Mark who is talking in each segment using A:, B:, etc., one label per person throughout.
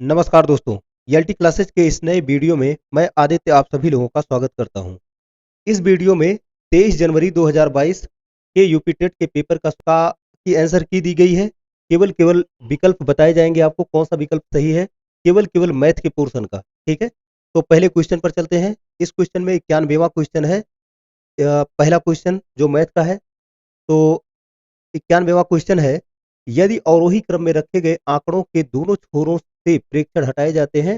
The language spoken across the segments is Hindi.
A: नमस्कार दोस्तों, एलटी क्लासेस के इस नए वीडियो में मैं आदित्य आप सभी लोगों का स्वागत करता हूं। इस वीडियो में 23 जनवरी 2022 के यूपी टेट के पेपर की आंसर की दी गई है। केवल केवल विकल्प बताए जाएंगे आपको कौन सा विकल्प सही है, केवल केवल मैथ के पोर्शन का। ठीक है, तो पहले क्वेश्चन पर चलते हैं। इस क्वेश्चन में 91वां क्वेश्चन है। पहला क्वेश्चन जो मैथ का है, तो 91वां क्वेश्चन है, यदि अवरोही क्रम में रखे गए आंकड़ों के दोनों छोरों से प्रेक्षण हटाए जाते हैं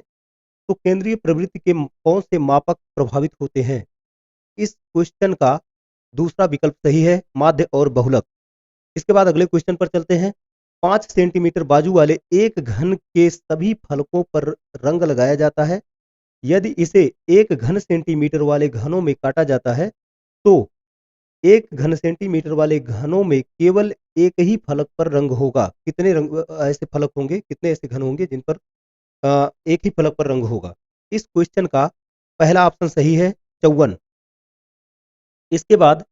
A: तो केंद्रीय प्रवृत्ति के कौन से मापक प्रभावित होते हैं। इस क्वेश्चन का दूसरा विकल्प सही है, माध्य और बहुलक। इसके बाद अगले क्वेश्चन पर चलते हैं। 5 सेंटीमीटर बाजू वाले एक घन के सभी फलकों पर रंग लगाया जाता है। यदि इसे एक घन सेंटीमीटर वाले घनों में काटा जाता है तो एक घन सेंटीमीटर वाले घनों में केवल एक ही फलक पर रंग होगा। कितने रंग ऐसे फलक होंगे, कितने ऐसे घन होंगे जिन पर एक ही फलक पर रंग होगा। इस क्वेश्चन का पहला ऑप्शन सही है, 54। इसके बाद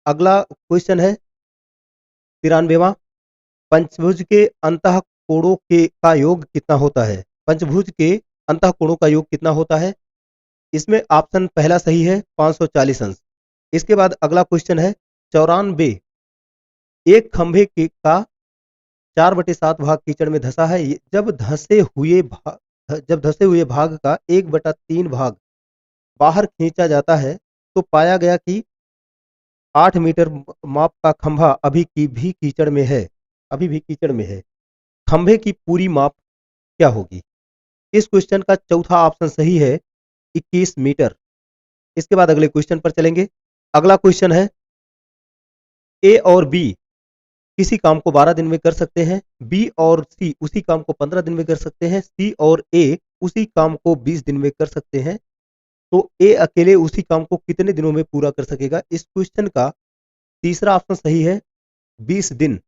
A: अगला क्वेश्चन है 93वां। पंचभुज के अंतः कोणों के का योग कितना होता है। पंचभुज के अंतः कोणों का योग कितना होता है। इसमें ऑप्शन पहला सही है, 540 अंश। इसके बाद अगला क्वेश्चन है 94। एक खंभे का 4/7 भाग कीचड़ में धंसा है। जब धंसे हुए भाग का 1/3 भाग बाहर खींचा जाता है तो पाया गया कि 8 मीटर माप का खंभा अभी भी कीचड़ में है। खंभे की पूरी माप क्या होगी। इस क्वेश्चन का चौथा ऑप्शन सही है, 21 मीटर। इसके बाद अगले क्वेश्चन पर चलेंगे। अगला क्वेश्चन है, ए और बी किसी काम को 12 दिन में कर सकते हैं, बी और सी उसी काम को 15 दिन में कर सकते हैं, सी और ए उसी काम को 20 दिन में कर सकते हैं, तो ए अकेले उसी काम को कितने दिनों में पूरा कर सकेगा। इस क्वेश्चन का तीसरा ऑप्शन सही है, 20 दिन।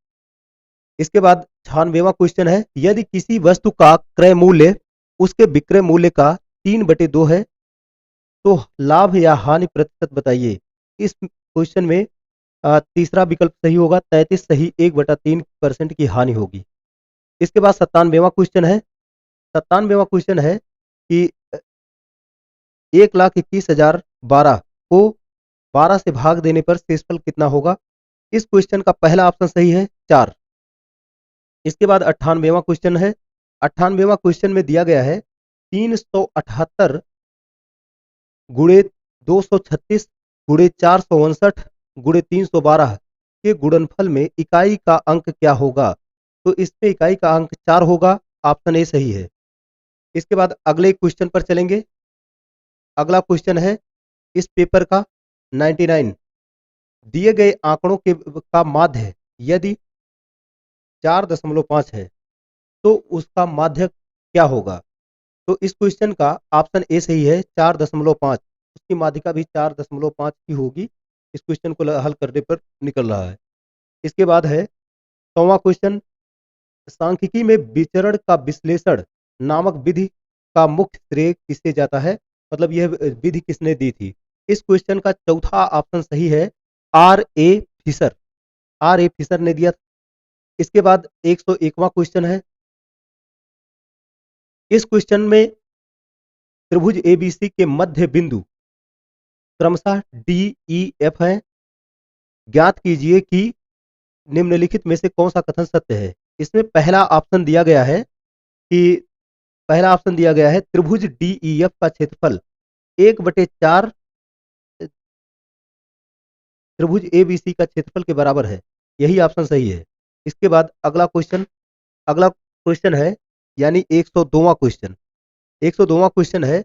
A: इसके बाद 96वां क्वेश्चन है, यदि किसी वस्तु का क्रय मूल्य उसके विक्रय मूल्य का 3/2 है तो लाभ या हानि प्रतिशत बताइए। इस क्वेश्चन में तीसरा विकल्प सही होगा, 33 सही, 1/3% की हानि होगी। इसके बाद 97वां क्वेश्चन है। 97वां क्वेश्चन है कि 1,21,012 को 12 से भाग देने पर शेषफल कितना होगा। इस क्वेश्चन का पहला ऑप्शन सही है, 4। इसके बाद 98वां क्वेश्चन है। 98वां क्वेश्चन में दिया गया है 378 गुणे 236 गुणे 459 गुणे 312 के गुणनफल में इकाई का अंक क्या होगा। तो इसमें इकाई का अंक 4 होगा, ऑप्शन ए सही है। इसके बाद अगले क्वेश्चन पर चलेंगे। अगला क्वेश्चन है इस पेपर का 99। दिए गए आंकड़ों का माध्य यदि 4.5 है तो उसका माध्य क्या होगा। तो इस क्वेश्चन का ऑप्शन ए सही है, 4.5। उसकी माध्यिका भी 4.5 की होगी। इस क्वेश्चन को हल करने पर निकल रहा है। इसके बाद है 100वां क्वेश्चन, सांख्यिकी में विचरण का विश्लेषण नामक विधि का मुख्य श्रेय किसे जाता है। मतलब यह विधि किसने दी थी। इस क्वेश्चन का चौथा ऑप्शन सही है, R A Fisher. R A Fisher ने दिया था। इसके बाद 101वां क्वेश्चन है। इस क्वेश्चन में त्रिभुज एबीसी के मध्य बिंदु क्रमशः डी ई एफ है। ज्ञात कीजिए कि निम्नलिखित में से कौन सा कथन सत्य है। इसमें पहला ऑप्शन दिया गया है त्रिभुज डीईएफ का क्षेत्रफल 1/4 त्रिभुज एबीसी का क्षेत्रफल के बराबर है। यही ऑप्शन सही है। इसके बाद अगला क्वेश्चन है, यानी 102वां क्वेश्चन। 102वां क्वेश्चन है,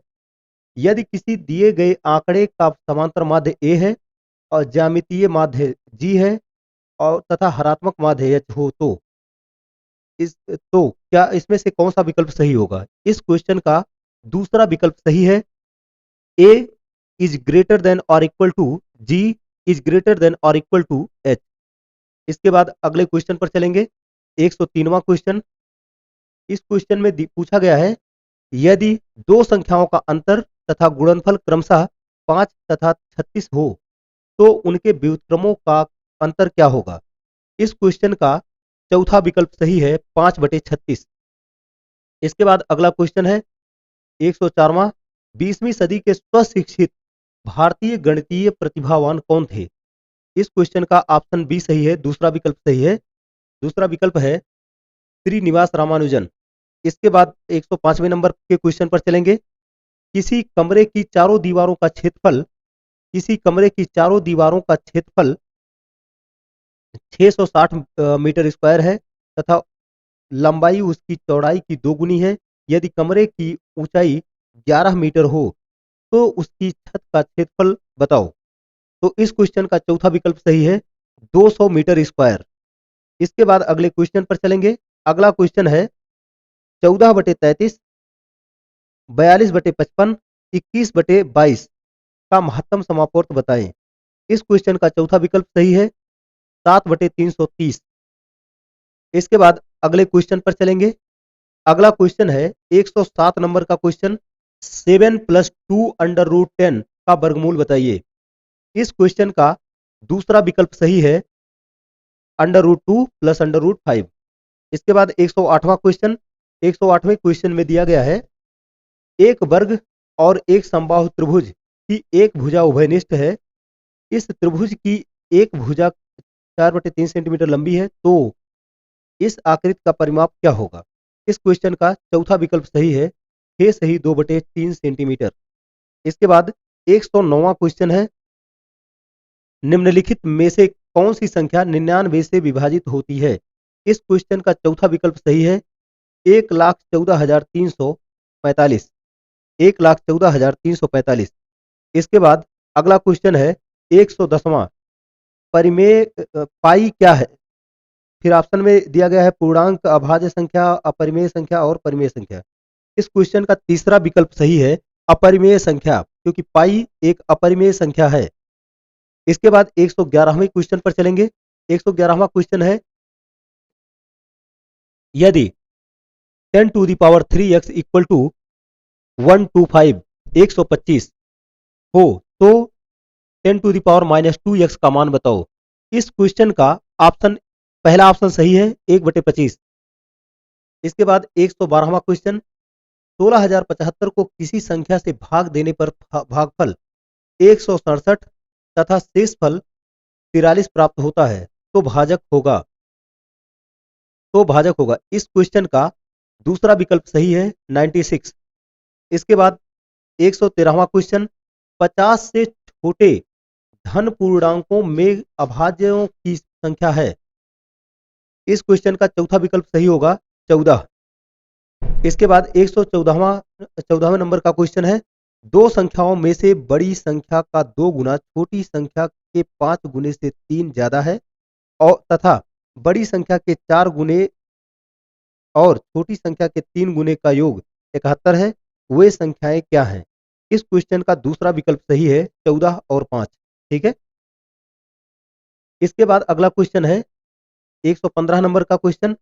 A: यदि किसी दिए गए आंकड़े का समांतर माध्य ए है और ज्यामितीय माध्य जी है और तथा हरात्मक माध्य एच हो तो क्या इसमें से कौन सा विकल्प सही होगा। इस क्वेश्चन का दूसरा विकल्प सही है, ए इज ग्रेटर देन और equal to G is greater than और इक्वल टू एच। इसके बाद अगले क्वेश्चन पर चलेंगे। 103वां क्वेश्चन। इस क्वेश्चन में पूछा गया है, यदि दो संख्याओं का अंतर तथा गुणनफल क्रमशः 5 तथा 36 हो तो उनके व्युत्क्रमों का अंतर क्या होगा। इस क्वेश्चन का चौथा विकल्प सही है, 5/36। इसके बाद अगला क्वेश्चन है 104वां, 20वीं सदी के स्वशिक्षित भारतीय गणितीय प्रतिभावान कौन थे? इस क्वेश्चन का ऑप्शन बी सही है, दूसरा विकल्प सही है। दूसरा विकल्प है श्रीनिवास रामानुजन। इसके बाद 105वें नंबर के क्वेश्चन पर चलेंगे। किसी कमरे की चारों दीवारों का क्षेत्रफल किसी कमरे की चारों दीवारों का क्षेत्रफल 660 मीटर स्क्वायर है तथा लंबाई उसकी चौड़ाई की दोगुनी है। यदि कमरे की ऊंचाई 11 मीटर हो तो उसकी छत का क्षेत्रफल बताओ। तो इस क्वेश्चन का चौथा विकल्प सही है, 200 मीटर स्क्वायर। इसके बाद अगले क्वेश्चन पर चलेंगे। अगला क्वेश्चन है 14/33, 42/55, 21/22 का महत्तम समापवर्त बताएं। इस क्वेश्चन का चौथा विकल्प सही है, 7/330। इसके बाद अगले क्वेश्चन पर चलेंगे। अगला क्वेश्चन है 107 नंबर का क्वेश्चन, 7 + 2 √10 का वर्गमूल बताइए। इस क्वेश्चन का दूसरा विकल्प सही है, √2 + √5। इसके बाद 108वां क्वेश्चन। 108वें क्वेश्चन में दिया गया है, एक वर्ग और एक समबाहु त्रिभुज की एक भुजा उभयनिष्ठ है। इस त्रिभुज की एक भुजा 4/3 सेंटीमीटर लंबी है, तो इस आकृति का परिमाप क्या होगा? इस क्वेश्चन का चौथा विकल्प सही है, 6 सही 2/3 सेंटीमीटर। इसके बाद 109वां क्वेश्चन है, निम्नलिखित में से कौन सी संख्या 99 से विभाजित होती है? इस क्वेश्चन का चौथा विकल्प सही है, 1,14,345। 1,14,345। इसके बाद अगला क्वेश्चन है 110वां, परिमेय पाई क्या है? फिर ऑप्शन में दिया गया है पूर्णांक, अभाज्य संख्या, अपरिमेय संख्या और परिमेय संख्या। इस क्वेश्चन का तीसरा विकल्प सही है, अपरिमेय संख्या, क्योंकि पाई एक अपरिमेय संख्या है। इसके बाद 111वें क्वेश्चन पर चलेंगे। 111वां क्वेश्चन है, यदि 10⁻³ = 125 125 हो तो 10⁻⁻2x का मान बताओ। इस क्वेश्चन का ऑप्शन पहला ऑप्शन सही है, 1/25। इसके बाद 112वां क्वेश्चन, 16,075 को किसी संख्या से भाग देने पर भागफल 167 तथा शेषफल 43 प्राप्त होता है, तो भाजक होगा। इस क्वेश्चन का दूसरा विकल्प सही है, 96। इसके बाद 113वां क्वेश्चन, 50 से छोटे धन पूर्णांकों में अभाज्यों की संख्या है। इस क्वेश्चन का चौथा विकल्प सही होगा, 14। इसके बाद 114वां नंबर का क्वेश्चन है, दो संख्याओं में से बड़ी संख्या का 2 गुना छोटी संख्या के 5 गुने से 3 ज्यादा है और तथा बड़ी संख्या के 4 गुने और छोटी संख्या के 3 गुने का योग 71 है, वे संख्याएं क्या हैं? इस क्वेश्चन का दूसरा विकल्प सही है, 14 और 5। ठीक है। इसके बाद अगला क्वेश्चन है 115 नंबर का क्वेश्चन,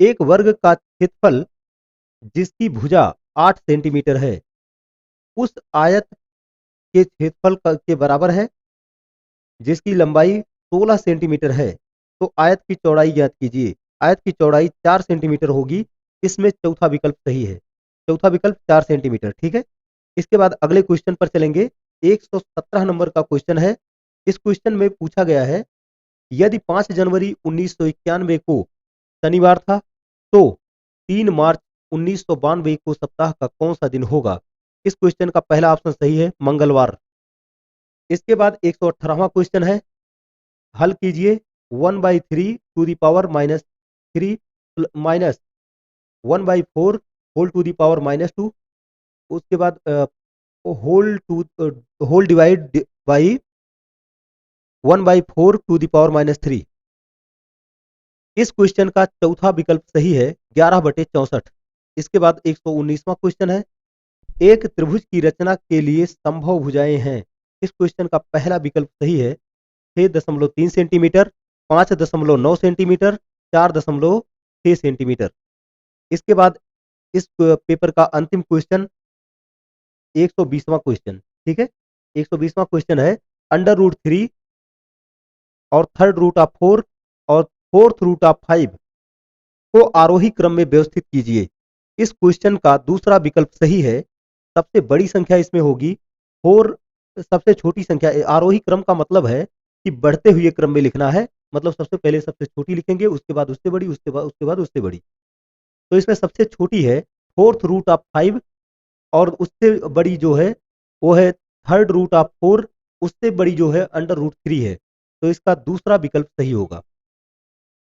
A: एक वर्ग का क्षेत्रफल जिसकी भुजा 8 सेंटीमीटर है, उस आयत के क्षेत्रफल के बराबर है जिसकी लंबाई 16 सेंटीमीटर है, तो आयत की चौड़ाई ज्ञात कीजिए। आयत की चौड़ाई 4 सेंटीमीटर होगी। इसमें चौथा विकल्प सही है, चौथा विकल्प 4 सेंटीमीटर। ठीक है। इसके बाद अगले क्वेश्चन पर चलेंगे। 117 नंबर का क्वेश्चन है। इस क्वेश्चन में पूछा गया है, यदि 5 जनवरी 1991 को शनिवार था तो 3 मार्च 1992 को सप्ताह का कौन सा दिन होगा? इस क्वेश्चन का पहला ऑप्शन सही है, मंगलवार। इसके बाद 118वां क्वेश्चन है, हल कीजिए। 1/3 to the power -3 minus 1/4 whole to the power -2, उसके बाद whole divide by 1/4 to the power -3। इस क्वेश्चन का चौथा विकल्प सही है, 11/64। इसके बाद 119वां क्वेश्चन है, एक त्रिभुज की रचना के लिए संभव भुजाएं हैं। इस क्वेश्चन का पहला विकल्प सही है, 6.3 सेंटीमीटर, 5.9 सेंटीमीटर, 4.6 सेंटीमीटर। इसके बाद इस पेपर का अंतिम क्वेश्चन 120वां क्वेश्चन। ठीक है। 120वां क्वेश्चन है, √3 और √4 और √5 को आरोही क्रम में व्यवस्थित कीजिए। इस क्वेश्चन का दूसरा विकल्प सही है। सबसे बड़ी संख्या इसमें होगी 4, सबसे छोटी संख्या। आरोही क्रम का मतलब है कि बढ़ते हुए क्रम में लिखना है, मतलब सबसे पहले सबसे छोटी लिखेंगे, उसके बाद उससे बड़ी, उसके बाद उससे बड़ी। तो इसमें सबसे छोटी है फोर्थ रूट ऑफ 5, और उससे बड़ी जो है वो है थर्ड रूट ऑफ 4, उससे बड़ी जो है अंडर रूट 3 है। तो इसका दूसरा विकल्प सही होगा।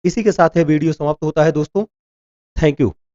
A: इसी के साथ यह वीडियो समाप्त होता है दोस्तों। Thank you.